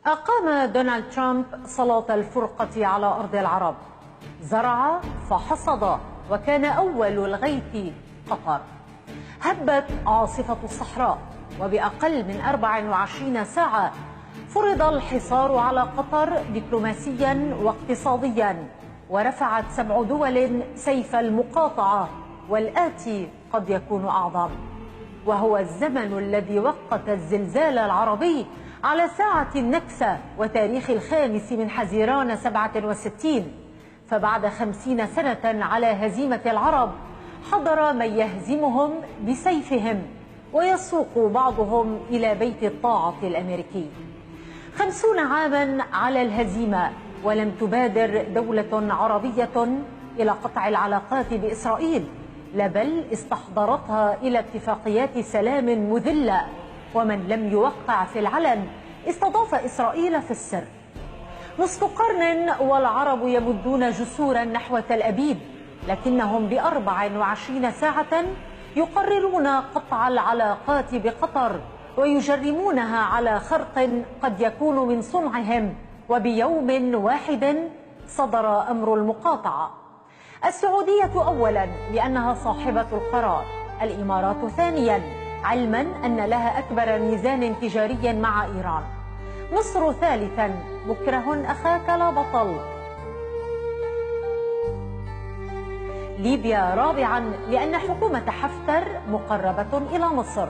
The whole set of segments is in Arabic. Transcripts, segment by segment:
أقام دونالد ترامب صلاة الفرقة على أرض العرب، زرع فحصد، وكان أول الغيث قطر. هبت عاصفة الصحراء، وبأقل من 24 ساعة فرض الحصار على قطر دبلوماسيا واقتصاديا، ورفعت 7 دول سيف المقاطعة، والآتي قد يكون أعظم، وهو الزمن الذي وقت الزلزال العربي على ساعة النكسة وتاريخ 5 من حزيران 67. فبعد 50 سنة على هزيمة العرب حضر من يهزمهم بسيفهم، ويسوق بعضهم إلى بيت الطاعة الأمريكي. 50 عاما على الهزيمة، ولم تبادر دولة عربية إلى قطع العلاقات بإسرائيل، لا بل استحضرتها إلى اتفاقيات سلام مذلة، ومن لم يوقع في العلن استضاف إسرائيل في السر. نصف قرن والعرب يمدون جسورا نحو تل أبيب، لكنهم ب24 ساعة يقررون قطع العلاقات بقطر، ويجرمونها على خرق قد يكون من صنعهم، وبيوم واحد صدر أمر المقاطعة. السعودية أولا لأنها صاحبة القرار، الإمارات ثانيا علما أن لها أكبر ميزان تجاري مع إيران، مصر ثالثا مكره أخاك لا بطل، ليبيا رابعا لأن حكومة حفتر مقربة إلى مصر،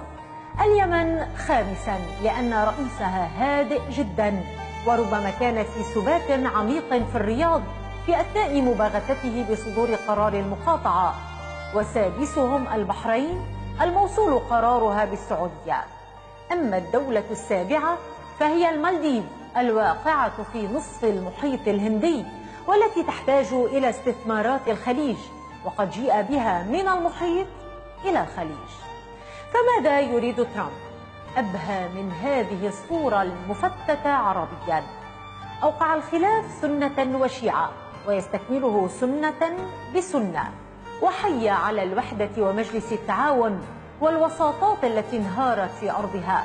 اليمن خامسا لأن رئيسها هادئ جدا، وربما كان في سبات عميق في الرياض في أثناء مباغتته بصدور قرار المقاطعة، وسادسهم البحرين الموصول قرارها بالسعودية. أما الدولة السابعة فهي المالديف الواقعة في نصف المحيط الهندي، والتي تحتاج إلى استثمارات الخليج، وقد جيء بها من المحيط إلى الخليج. فماذا يريد ترامب؟ أبهى من هذه الصورة المفتتة عربيا. أوقع الخلاف سنة وشيعة، ويستكمله سنة بسنة، وحي على الوحدة ومجلس التعاون والوساطات التي انهارت في أرضها.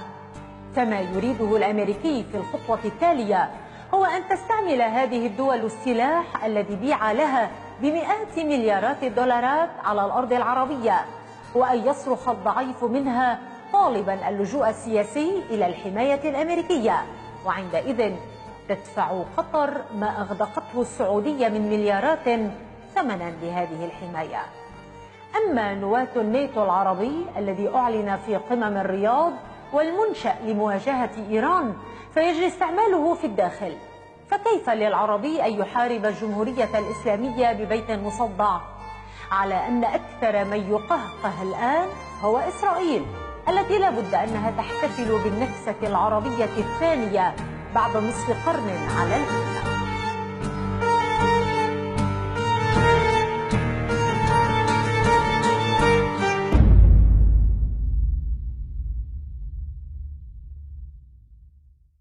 فما يريده الأمريكي في الخطوة التالية هو أن تستعمل هذه الدول السلاح الذي بيع لها بمئات مليارات الدولارات على الأرض العربية، وأن يصرخ الضعيف منها طالبا اللجوء السياسي إلى الحماية الأمريكية، وعندئذ تدفع قطر ما أغدقته السعودية من مليارات ثمنا لهذه الحماية. أما نواة الناتو العربي الذي أعلن في قمم الرياض والمنشأ لمواجهة إيران فيجري استعماله في الداخل، فكيف للعربي أن يحارب الجمهورية الإسلامية ببيت مصدع؟ على أن أكثر من يقهقه الآن هو إسرائيل، التي لا بد أنها تحتفل بالنكسة العربية الثانية بعد نصف قرن على الأقل.